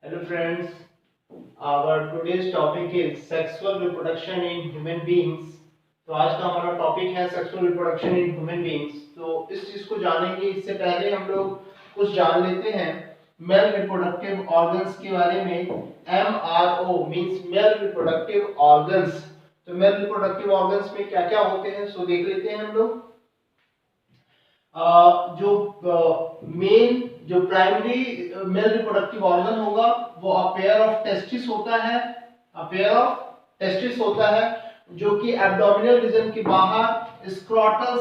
Hello friends, our today's topic is sexual reproduction in human beings। तो आज का हमारा टॉपिक है sexual reproduction in human beings. तो इस चीज को जानेंगे, इससे पहले हम लोग कुछ जान लेते हैं मेल रिप्रोडक्टिव ऑर्गन्स के बारे में। MRO means male reproductive organs. तो मेल रिप्रोडक्टिव ऑर्गन्स में क्या क्या होते हैं सो देख लेते हैं हम लोग। जो प्राइमरी मेल रिप्रोडक्टिव ऑर्गन होगा वो अ पेयर ऑफ टेस्टिस होता है। अ पेयर ऑफ टेस्टिस होता है जो कि एब्डोमिनल रीजन के बाहर स्क्रोटल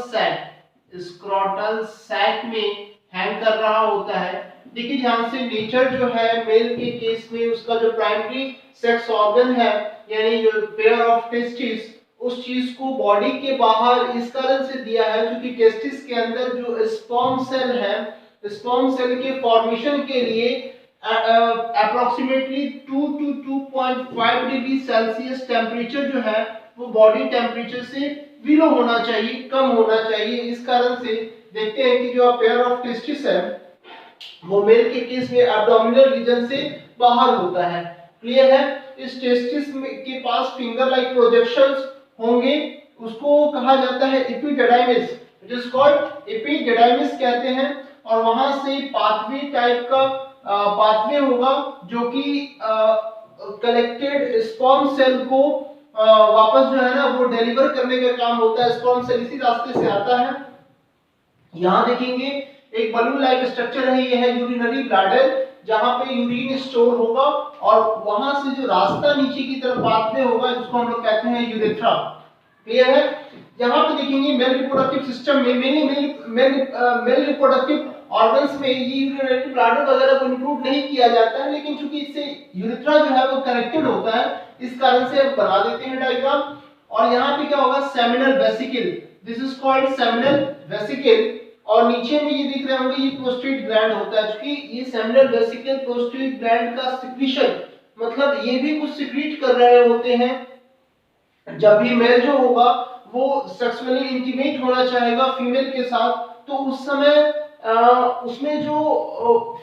सैक में हैंग कर रहा होता है। देखिए ध्यान से, नेचर जो है मेल के केस में उसका जो प्राइमरी सेक्स ऑर्गन है यानी जो पेयर ऑफ टेस्टिस, उस चीज को बॉडी के बाहर इस कारण से दिया है क्योंकि टेस्टिस के अंदर जो स्पर्म सेल है, स्पर्म सेल के फॉर्मेशन के लिए approximately 2 to 2.5 degree Celsius temperature जो है वो बॉडी टेम्परेचर से बिलो होना चाहिए, कम होना चाहिए। इस कारण से देखते हैं कि जो पेयर ऑफ टेस्टिस है वो मेल के केस में एब्डोमिनल रीजन से बाहर होता है। क्लियर है? इस टेस्टिस के पास फिंगर लाइक प्रोजेक्शंस होंगे, उसको कहा जाता है epididymis. It is called epididymis कहते हैं। और वहां से पाथवे टाइप का पाथवे होगा जो कि कलेक्टेड स्पर्म सेल को वापस जो है ना वो डिलीवर करने का काम होता है। स्पर्म सेल इसी रास्ते से आता है। यहाँ देखेंगे एक बलून लाइक स्ट्रक्चर है, ये है यूरिनरी ब्लैडर जहां पे यूरिन स्टोर होगा और वहां से जो रास्ता नीचे की तरफ पाथवे होगा जिसको हम लोग कहते हैं यूरेथ्रा। क्लियर है? यहाँ पे देखेंगे मेल रिप्रोडक्टिव सिस्टम में मेल रिप्रोडक्टिव ऑर्गन्स में ये यूरिनरी ब्लैडर वगैरह को इंक्लूड नहीं किया जाता है, लेकिन चूंकि इससे यूरेथ्रा जो है वो कनेक्टेड होता है इस कारण से बना देते हैं डायग्राम। और यहाँ पे क्या होगा, seminal vesicle, this is called seminal vesicle. और नीचे में ये दिख रहे होंगे ये प्रोस्टेट ग्लैंड होता है। क्योंकि ये सेमिनल वेसिकल प्रोस्टेट ग्लैंड का सिक्रीशन, मतलब ये भी कुछ सिक्रीट कर रहे होते हैं। जब भी मेल जो होगा वो सेक्सुअली इंटीमेट होना चाहेगा फीमेल के साथ, तो उस समय उसमें जो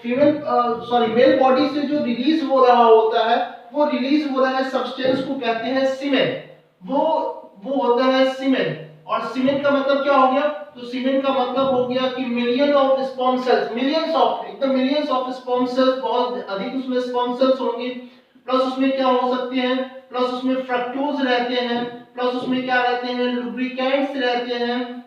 मेल बॉडी से जो रिलीज हो रहा होता है वो रिलीज हो रहा है सब्सटेंस को कहते हैं सीमेन। वो होता है सीमेन। और सीमेन का मतलब क्या हो गया? तो सीमेन का मतलब हो गया कि million of sperm cells, millions of sperm cells, बहुत अधिक उसमें स्पर्म सेल्स होंगे। प्लस उसमें क्या हो सकते हैं, प्लस उसमें फ्रक्टोज रहते हैं, प्लस उसमें क्या रहते हैं, लुब्रिकेंट्स रहते हैं,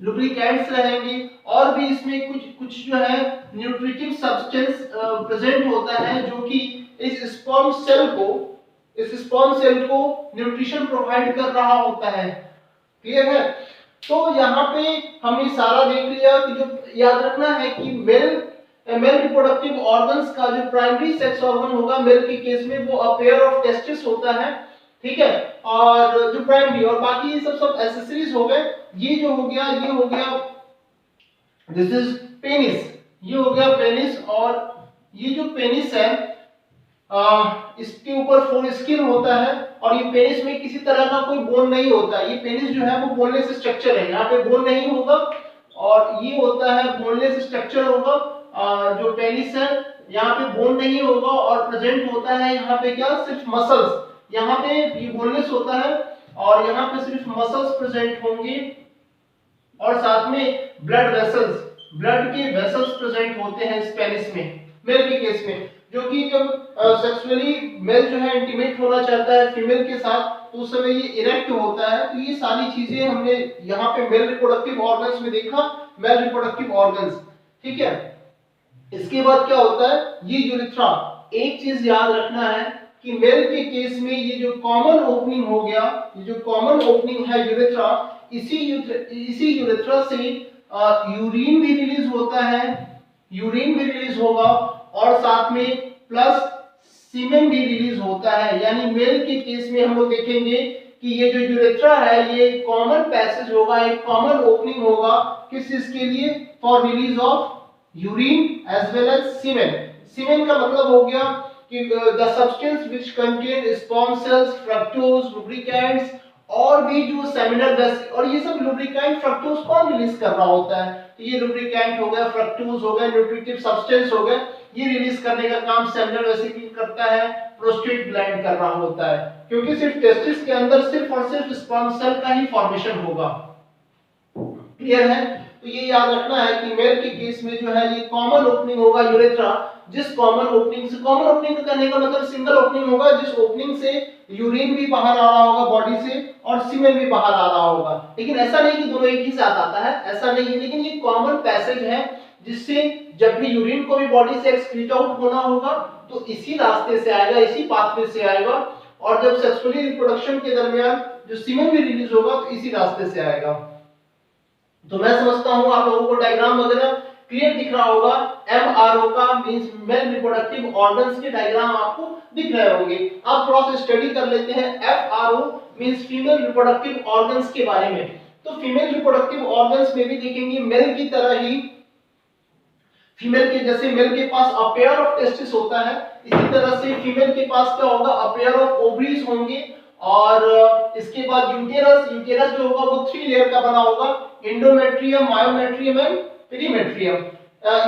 लुब्रिकेंट्स रहेंगे। और भी इसमें कुछ जो है न्यूट्रिटिव सब्सटेंस प्रेजेंट होता है जो कि इस स्पर्म सेल को न्यूट्रिशन प्रोवाइड कर रहा होता है। क्लियर है? तो यहाँ पे हमने सारा देख लिया कि जो याद रखना है कि मेल रिप्रोडक्टिव ऑर्गन्स का जो प्राइमरी सेक्स ऑर्गन होगा मेल के केस में वो अ पेयर ऑफ टेस्टिस होता है। ठीक है? और जो प्राइमरी और बाकी ये सब एक्सेसरीज हो गए। ये जो हो गया ये हो गया, दिस इज पेनिस, ये हो गया पेनिस। और ये जो पेनिस है इसके ऊपर फोर स्किन होता है और ये पेनिस में किसी तरह का कोई बोन नहीं होता। ये पेनिस जो है वो बोनलेस स्ट्रक्चर है, यहाँ पे बोन नहीं होगा और ये होता है बोनलेस स्ट्रक्चर होगा। जो पेनिस है यहाँ पे बोन नहीं होगा और प्रेजेंट होता है यहाँ पे क्या, सिर्फ मसल्स। यहाँ पे ये बोनलेस होता है और यहाँ पे सिर्फ मसल्स प्रेजेंट होंगे और साथ में ब्लड के वेसल्स प्रेजेंट होते हैं इस पेनिस में मेल के केस में। जो कि जब सेक्सुअली मेल जो है इंटीमेट होना चाहता है फीमेल के साथ तो उस समय ये इरेक्ट होता है। तो ये सारी चीजें हमने यहाँ पे मेल रिप्रोडक्टिव ऑर्गन्स में देखा, मेल रिप्रोडक्टिव ऑर्गन्स। ठीक है? इसके बाद क्या होता है, ये यूरेथ्रा। एक चीज याद रखना है कि मेल के केस में ये जो कॉमन ओपनिंग हो गया, ये जो कॉमन ओपनिंग है यूरेथ्रा, इसी यूरेथ्रा से यूरिन भी रिलीज होता है, यूरिन भी रिलीज होगा और साथ में प्लस सीमेन भी रिलीज होता है। यानी मेल के केस में हम लोग देखेंगे कि ये जो यूरेथ्रा है ये कॉमन पैसेज होगा, एक कॉमन ओपनिंग होगा किस चीज के लिए, for release of urine as well as semen. Semen का मतलब हो गया कि the substance which contain sperm cells, fructose, lubricants और भी जो सेमिनल गैस और ये सब लुब्रिकेंट फ्रक्टोज कौन रिलीज कर रहा होता है, तो ये लुब्रिकेंट हो गया, फ्रक्टोज हो गया, न्यूट्रिटिव सब्सटेंस हो गया, ये रिलीज करने का काम सेमिनल वेसिकल करता है, प्रोस्टेट ग्लैंड कर रहा होता है, क्योंकि सिर्फ टेस्टिस के अंदर सिर्फ और सिर्फ स्पर्म सेल का ही फॉर्मेशन होगा। क्लियर है? तो ये याद रखना है कि मेल के केस में जो है ये कॉमन ओपनिंग होगा यूरेथ्रा, जिस कॉमन ओपनिंग से, कॉमन ओपनिंग करने का मतलब सिंगल ओपनिंग होगा जिस ओपनिंग से यूरिन भी बाहर आ रहा होगा बॉडी से और सीमेन भी बाहर आ रहा होगा। लेकिन ऐसा नहीं कि दोनों एक ही साथ आता है, ऐसा नहीं है, लेकिन ये कॉमन पैसेज है जिससे जब भी यूरिन को भी बॉडी से एक्सक्रीट आउट होना होगा तो इसी रास्ते से आएगा, इसी पाथवे से आएगा, और जब सेक्सुअली रिप्रोडक्शन के दरमियान जो सीमेन भी रिलीज होगा तो इसी रास्ते से आएगा। तो मैं समझता हूं आप लोगों को डायग्राम वगैरह क्लियर दिख रहा होगा। एमआरओ का मींस मेल रिप्रोडक्टिव ऑर्गन्स के डायग्राम आपको दिख रहे होंगे। आप थोड़ा सा स्टडी कर लेते हैं FRO means female reproductive organs के बारे में। तो फीमेल रिप्रोडक्टिव ऑर्गन्स में भी देखेंगे मेल की तरह ही, फीमेल के जैसे मेल के पास अ पेयर ऑफ टेस्टिस होता है, इसी तरह से फीमेल के पास क्या होगा, अ पेयर ऑफ ओवरीज होंगे, और इसके बाद यूटेरस, यूटेरस जो होगा वो 3 लेयर का बना होगा, endometrium, myometrium and perimetrium.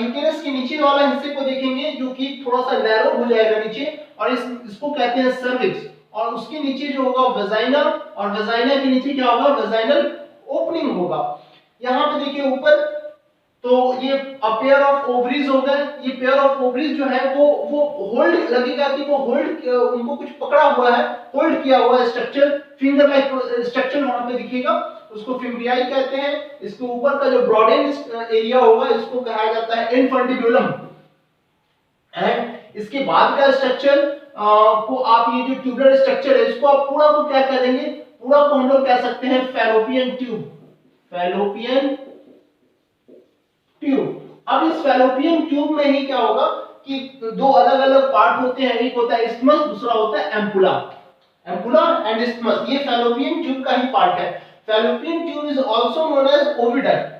Uterus के नीचे वाला हिस्से को देखेंगे जो कि थोड़ा सा नैरो हो जाएगा नीचे, और इसको कहते हैं सर्विक्स, और उसके नीचे जो होगा वेजाइना, और वेजाइना के नीचे क्या होगा, वेजाइनल ओपनिंग होगा। यहाँ पे देखिए ऊपर, तो ये अ पेयर ऑफ ओवरीज हो गए, ये पेयर ऑफ ओवरीज जो है वो होल्ड लगेगा कि वो होल्ड, उनको कुछ पकड़ा हुआ है, होल्ड किया हुआ है स्ट्रक्चर, फिंगर लाइक स्ट्रक्चर वहां पे दिखेगा, उसको फिम्ब्रियाई कहते हैं। इसके ऊपर का जो ब्रॉडेन एरिया होगा इसको कहा जाता है इनफंटिबुलम, एंड इसके बाद का स्ट्रक्चर को आप ये जो ट्यूबुलर स्ट्रक्चर है इसको आप पूरा को क्या करेंगे, पूरा को हम लोग कह सकते हैं फैलोपियन ट्यूब, फैलोपियन ट्यूब। अब इस फैलोपियन ट्यूब में ही क्या होगा कि दो अलग अलग पार्ट होते हैं, एक होता है इस्थमस, दूसरा होता है एम्पुला, एम्पुला एंड इस्थमस, ये फैलोपियन ट्यूब का ही पार्ट है। Fallopian tube is also known as oviduct,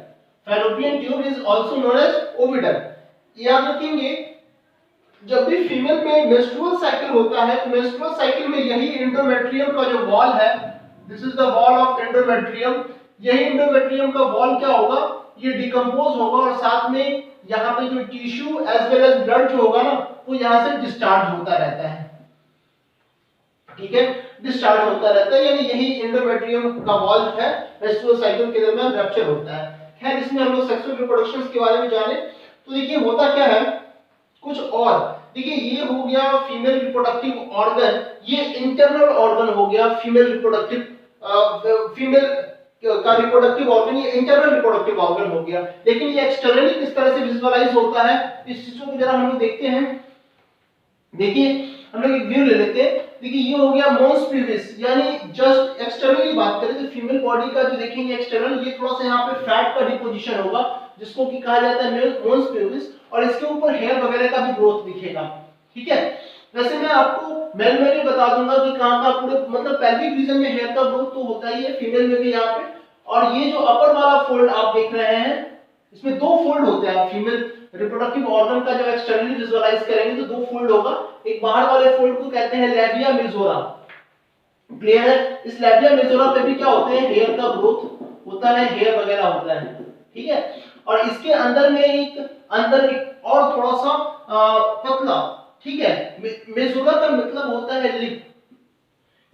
Fallopian tube is also known as oviduct. याद रखेंगे जब भी फीमेल में मेंस्ट्रुअल साइकिल होता है तो मेंस्ट्रुअल साइकिल में यही एंडोमेट्रियम का जो वॉल है, this is the wall of endometrium, यही एंडोमेट्रियम का वॉल क्या होगा, ये डिकम्पोज होगा, और साथ में यहाँ पे जो tissue as well as blood जो होगा ना वो यहाँ से डिस्चार्ज होता रहता है, ठीक है, डिस्चार्ज होता रहता है, यानी यही एंडोमेट्रियम का वॉल जो है मेंस्ट्रुअल साइकिल के दरमियान रप्चर होता है। खैर इसमें हम लोग सेक्सुअल रिप्रोडक्शन के बारे में जाने तो देखिए होता क्या है कुछ और। देखिए ये हो गया फीमेल रिप्रोडक्टिव ऑर्गन, ये इंटरनल ऑर्गन हो गया फीमेल रिप्रोडक्टिव, फीमेल का रिप्रोडक्टिव ऑर्गन, ये इंटरनल रिप्रोडक्टिव ऑर्गन हो गया। लेकिन ये एक्सटर्नली किस तरह से विजुअलाइज होता है इस चीज को जरा हम लोग देखते हैं। देखिए हम लोग एक व्यू ले लेते हैं। देखिए ये हो गया मोन्स प्यूबिस, यानी जस्ट एक्सटर्नली बात करें तो फीमेल बॉडी का जो देखेंगे एक्सटर्नल, ये थोड़ा सा यहाँ पे फैट का डिपोजिशन होगा जिसको कि कहा जाता है मोन्स प्यूबिस, और इसके ऊपर हेयर वगैरह का भी ग्रोथ दिखेगा, ठीक है। वैसे मैं आपको मेल में भी बता दूंगा कि कहां का पूरे मतलब पेल्विक रीजन में हेयर का ग्रोथ तो होता ही है, फीमेल में भी यहाँ पे। और ये जो अपर वाला फोल्ड आप देख रहे हैं इसमें दो फोल्ड होते हैं। फीमेल रिप्रोडक्टिव ऑर्गन का जब एक्सटर्नली विजुअलाइज करेंगे तो दो फोल्ड होगा, एक बाहर वाले फोल्ड को कहते हैं लैबिया मेजोरा, क्लियर है। इस लैबिया मेजोरा पे भी क्या होते हैं, हेयर का ग्रोथ होता है, हेयर वगैरह होता है, ठीक है। और इसके अंदर में एक और थोड़ा सा पतला, ठीक है, मेजोरा का मतलब होता है लिप,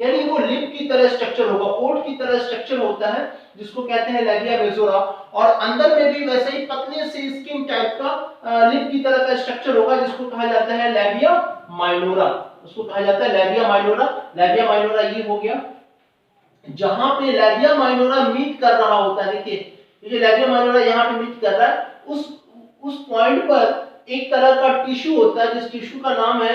यानी वो लिप की तरह स्ट्रक्चर होगा, ओट की तरह स्ट्रक्चर होता है जिसको कहते हैं लैबिया मेजोरा, और अंदर में भी वैसे ही पतले से स्किन टाइप का लिप की तरह का स्ट्रक्चर होगा जिसको कहा जाता है लैबिया माइनोरा, उसको कहा जाता है लैबिया माइनोरा। लैबिया माइनोरा ये हो गया जहां पे लैबिया माइनोरा मीट कर रहा होता है। देखिए ये जो लैबिया माइनोरा यहाँ पे मीट कर रहा है, उस पॉइंट पर एक तरह का टिश्यू होता है जिस टिश्यू का नाम है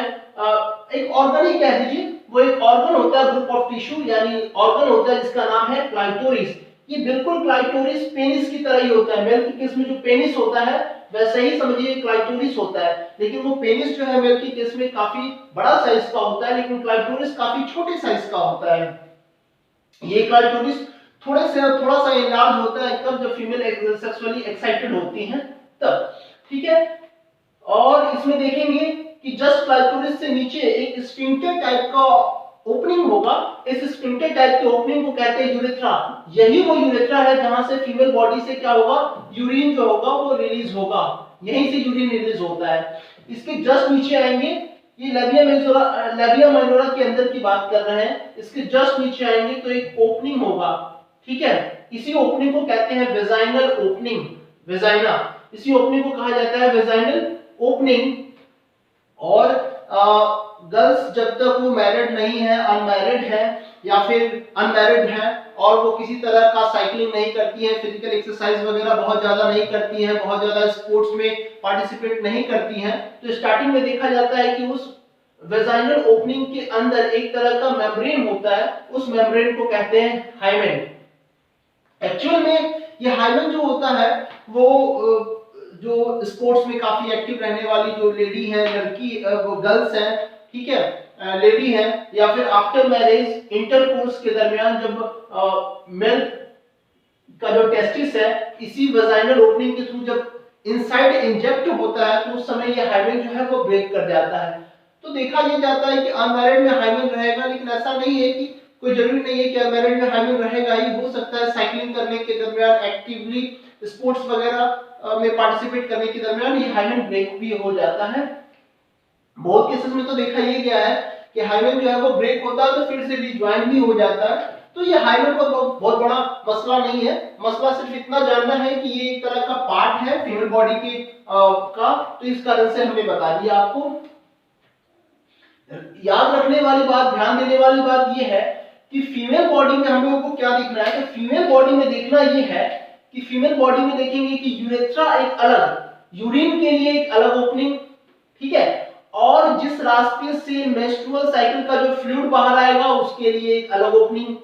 एक ऑर्गन ही कह दीजिए, वो एक ऑर्गन होता है, ग्रुप ऑफ टिश्यू यानी ऑर्गन होता है जिसका नाम है क्लाइटोरिस। ये बिल्कुल क्लाइटोरिस पेनिस की तरह ही होता है, मेल के केस में जो पेनिस होता है वैसे ही समझिए क्लाइटोरिस होता है, लेकिन वो पेनिस जो है मेल के केस में काफी बड़ा साइज का होता है, लेकिन क्लाइटोरिस काफी छोटे साइज का होता है। ये क्लाइटोरिस थोड़ा सा एनलार्ज होता है तब जब फीमेल सेक्सुअली एक्साइटेड होती हैं तब, ठीक है। और इसमें देखेंगे कि जस्ट क्लाइटोरिस से नीचे एक स्फिंक्टर टाइप का ओपनिंग होगा, इस स्फिंक्टर टाइप के ओपनिंग को कहते हैं यूरेथ्रा। यही वो यूरेथ्रा है जहां से फीमेल बॉडी से क्या होगा, यूरिन जो होगा वो रिलीज होगा, यहीं से यूरिन रिलीज होता है। इसके जस्ट नीचे आएंगे, ये लेबिया माइनोरा के अंदर की बात कर रहे हैं, इसके जस्ट नीचे आएंगे तो एक ओपनिंग होगा, ठीक है। इसी ओपनिंग को कहते हैं वेजाइनल ओपनिंग, वेजाइना, इसी ओपनिंग को कहा जाता है वेजाइनल ओपनिंग। और गर्ल्स जब तक वो मैरिड नहीं है, अनमैरिड है या फिर अनमैरिड है और वो किसी तरह का साइकिलिंग नहीं करती है, फिजिकल एक्सरसाइज वगैरह बहुत ज्यादा नहीं करती है, बहुत ज्यादा स्पोर्ट्स में पार्टिसिपेट नहीं करती हैं, तो स्टार्टिंग में देखा जाता है कि उस वेजाइनल ओपनिंग के अंदर एक तरह का मेम्ब्रेन होता है, उस मेम्ब्रेन को कहते हैं हाइमेन। एक्चुअल में ये हाइमेन जो होता है वो जो स्पोर्ट्स में काफी एक्टिव रहने वाली जो लेडी है, लड़की वो गर्ल्स हैं, ठीक है, लेडी है, या फिर आफ्टर मैरिज इंटरकोर्स के दरमियान जब मेल का जो टेस्टिस है इसी वेजाइनल ओपनिंग के थ्रू जब इनसाइड इंजेक्ट होता है तो उस समय ये हाइमेन जो है वो ब्रेक कर जाता है। तो देखा ये जाता है कि अनमैरिड में हाइमेन रहेगा, लेकिन ऐसा नहीं है कि कोई जरूरी नहीं है कि अनमैरिड में हाइमेन रहेगा ही, हो सकता है साइकिलिंग करने के दरमियान, एक्टिवली स्पोर्ट्स वगैरह में पार्टिसिपेट करने के दरमियान ये हाइमेन ब्रेक भी हो जाता है। बहुत केसेस में तो देखा ये गया है कि हाइमेन जो है वो ब्रेक होता है तो फिर से रिज्वाइन भी हो जाता है। तो ये हाइमेन का बहुत बड़ा मसला नहीं है, मसला सिर्फ इतना जानना है कि ये एक तरह का पार्ट है फीमेल बॉडी के का, तो इस कारण से हमने बता दिया। आपको याद रखने वाली बात, ध्यान देने वाली बात ये है कि फीमेल बॉडी में हम लोगों को क्या दिख रहा है, तो फीमेल बॉडी में देखना ये है कि फीमेल बॉडी में देखेंगे कि यूरेथ्रा एक अलग, यूरिन के लिए एक अलग ओपनिंग, ठीक है, और जिस रास्ते से मेंस्ट्रुअल साइकिल का जो फ्लूइड बाहर आएगा उसके लिए एक अलग ओपनिंग,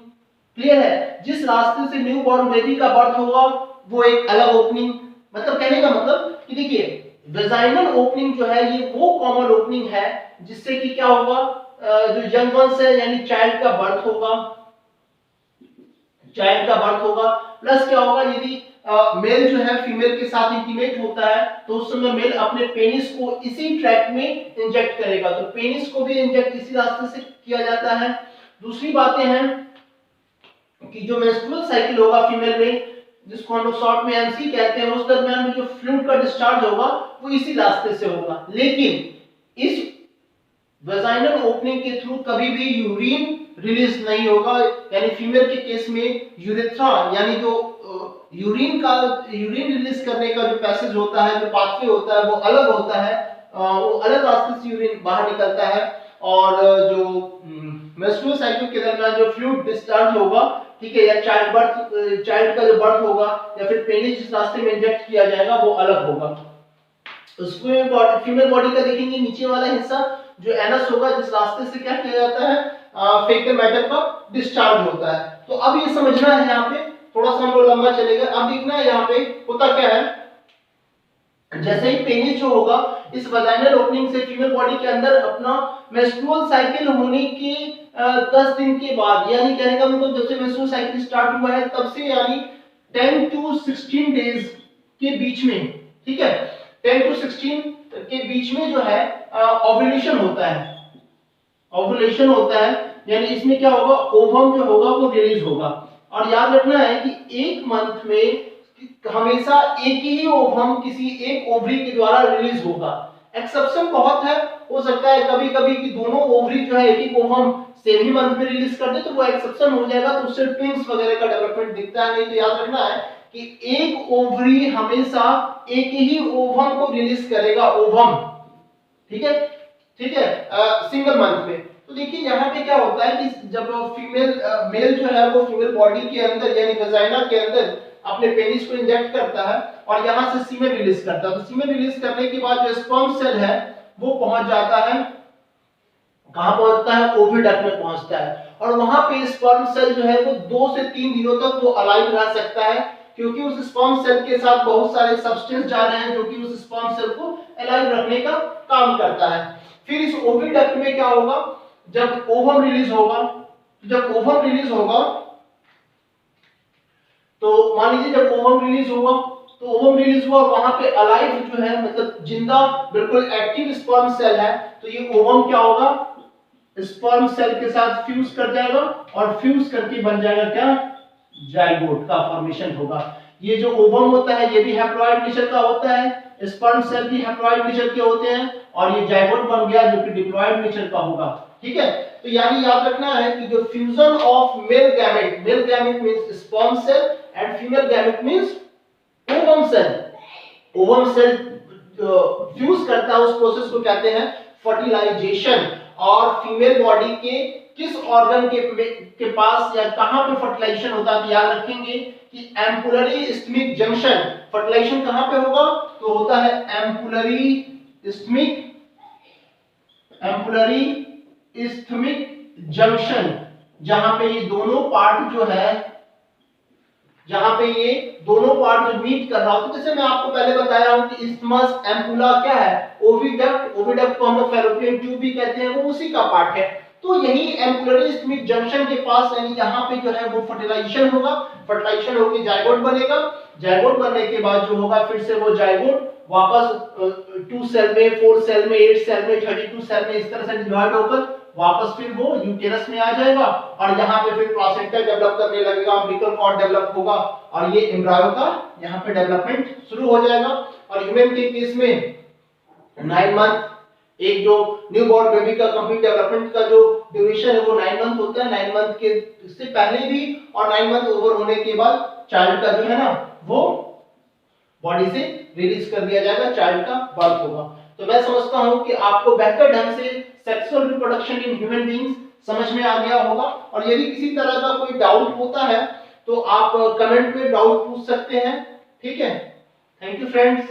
क्लियर है। जिस रास्ते से न्यू बॉर्न बेबी का बर्थ होगा वो एक अलग ओपनिंग। मतलब कहने का मतलब कि देखिए वेजाइनल ओपनिंग जो है ये वो कॉमन ओपनिंग है जिससे कि क्या होगा, जो यंग वंस है यानी चाइल्ड का बर्थ होगा, चाइल्ड का बर्थ होगा, प्लस क्या होगा यदि मेल जो है फीमेल के साथ इंटीमेट होता है तो उस समय मेल अपने पेनिस को इसी ट्रैक में इंजेक्ट करेगा, तो पेनिस को भी इंजेक्ट इसी रास्ते से किया जाता है। दूसरी बातें हैं कि जो मेंस्ट्रुअल साइकिल होगा फीमेल में, जिसको हम लोग शॉर्ट में एमसी कहते हैं, उस दरमियान में जो फ्लूइड का डिस्चार्ज होगा वो इसी रास्ते से होगा, लेकिन इस वेजाइनल ओपनिंग के थ्रू कभी भी यूरिन रिलीज नहीं होगा, यानी फीमेल के केस में यूरेथ्रा यानी जो यूरिन रिलीज करने का जो पैसेज होता है, जो पाथवे होता है वो अलग होता है, वो अलग रास्ते से यूरिन बाहर निकलता है, और जो मेंस्ट्रुअल साइकिल के दरमियान जो फ्लूइड डिस्चार्ज होगा, ठीक है, या चाइल्ड का जो बर्थ होगा या फिर पेनिस जिस रास्ते में इंजेक्ट किया जाएगा वो अलग होगा। उसमें फीमेल बॉडी का देखेंगे नीचे वाला हिस्सा जो एनस होगा, जिस रास्ते से क्या किया जाता है, फेकल मैटर का डिस्चार्ज होता है। तो अब ये समझना है, यहाँ पे थोड़ा सा हम लोग लंबा चलेगा, अब देखना है यहाँ पे होता क्या है। जैसे ही पेनिस जो होगा इस वेजाइनल ओपनिंग से फीमेल बॉडी के अंदर अपना मेंस्ट्रुअल साइकिल होने के 10 दिन के बाद, यानी कहने का मतलब जब से मेंस्ट्रुअल साइकिल स्टार्ट हुआ है तब से, यानी 10 to 16 डेज के बीच में, ठीक है, 10 to 16 के बीच में जो है ओव्यूलेशन होता है, ओव्यूलेशन होता है, यानी इसमें क्या होगा, ओवम जो होगा वो रिलीज होगा। और याद रखना है कि एक मंथ में हमेशा एक ही ओवम किसी एक ओवरी के द्वारा रिलीज होगा। एक्सेप्शन बहुत है, हो सकता है कभी कभी कि दोनों ओवरी जो है एक ही ओवम सेम ही मंथ में रिलीज कर दे, तो वो एक्सेप्शन हो जाएगा, तो उससे ट्विंस वगैरह का डेवलपमेंट दिखता है। नहीं तो याद रखना है कि एक ओवरी हमेशा एक ही ओवम को रिलीज करेगा, ओवम, ठीक है, ठीक है, सिंगल मंथ में। तो देखिए यहाँ पे क्या होता है कि जब मेल जो है वो फीमेल बॉडी के अंदर यानी वेजाइना के अंदर अपने पेनिस को इंजेक्ट करता है और यहाँ से सीमेन रिलीज करता है, तो सीमेन रिलीज करने के बाद जो स्पर्म सेल है वो पहुंच जाता है, कहां पहुंचता है, ओविडक्ट में पहुंचता है, और वहां पे स्पर्म सेल जो है वो 2 से 3 दिनों तक वो अलाइव रह सकता है, क्योंकि उस स्पर्म सेल के साथ बहुत सारे सब्सटेंस जा रहे हैं जो कि उस स्पर्म सेल को अलाइव रखने का काम करता है। फिर इस ओविडक्ट में क्या होगा, जब ओवम रिलीज होगा, जब ओवम रिलीज होगा तो मान लीजिए जब ओवम रिलीज हुआ, तो ओवम रिलीज हुआ, वहां पे अलाइव जो है मतलब जिंदा बिल्कुल एक्टिव स्पर्म सेल है, तो ये ओवम क्या होगा, स्पर्म सेल के साथ फ्यूज कर जाएगा और फ्यूज करके बन जाएगा क्या, जाइगोट का फॉर्मेशन होगा। ये जो ओवम होता है ये भी हैप्लॉइड नेचर का होता है, स्पर्म सेल भी हैप्लॉइड नेचर के होते हैं, और ये जाइगोट बन गया जो कि डिप्लॉइड नेचर का होगा। ठीक है, तो यानी याद रखना है कि जो fusion of male gamete means sperm cell and female gamete means ovum cell. Ovum cell fuse करता है उस प्रोसेस को कहते हैं फर्टिलाइजेशन। और फीमेल बॉडी के किस ऑर्गन के पास या कहां पे फर्टिलाइजेशन होता है, याद रखेंगे कि एम्पुलरी इस्थमिक जंक्शन। फर्टिलाइजेशन कहां पे होगा, तो होता है एम्पुलरी इस्थमिक जंक्शन, जहां पे ये दोनों पार्ट जो है, जहां पे ये दोनों पार्ट जो मीट कर रहा होता है। जैसे मैं आपको पहले बताया हूं कि इस्थमस एम्पुला क्या है, ओविडक्ट को हम लोग फैलोपियन ट्यूब भी कहते हैं, वो उसी का पार्ट है। तो यही एम्पुलरी इस्थमिक जंक्शन के पास यानी यहाँ पे जो है वो फर्टिलाइजेशन होगा, फर्टिलाइजेशन होकर जाइगोट बनेगा। जाइगोट बनने के बाद जो होगा फिर से वो जाइगोट वापस 2 सेल में, 4 सेल में, 8 सेल में, 32 सेल में इस तरह से डिवाइड होकर वापस फिर वो यूटेरस में आ जाएगा और यहाँ पे फिर प्लासेंटा डेवलप करने लगेगा, अम्बिलिकल कॉर्ड डेवलप होगा और ये एम्ब्रायो का यहाँ पे डेवलपमेंट शुरू हो जाएगा। और ह्यूमन के केस में 9 मंथ, एक जो न्यू बॉर्न बेबी का कंप्लीट डेवलपमेंट का जो ड्यूरेशन है वो 9 मंथ होता है। 9 मंथ के से पहले भी और 9 मंथ ओवर होने के बाद चाइल्ड का जो है ना वो बॉडी से रिलीज कर दिया जाएगा, चाइल्ड का बर्थ होगा। तो मैं समझता हूं कि आपको बेहतर ढंग से sexual reproduction in human beings समझ में आ गया होगा। और यदि किसी तरह का कोई डाउट होता है तो आप कमेंट में डाउट पूछ सकते हैं। ठीक है, थैंक यू फ्रेंड्स।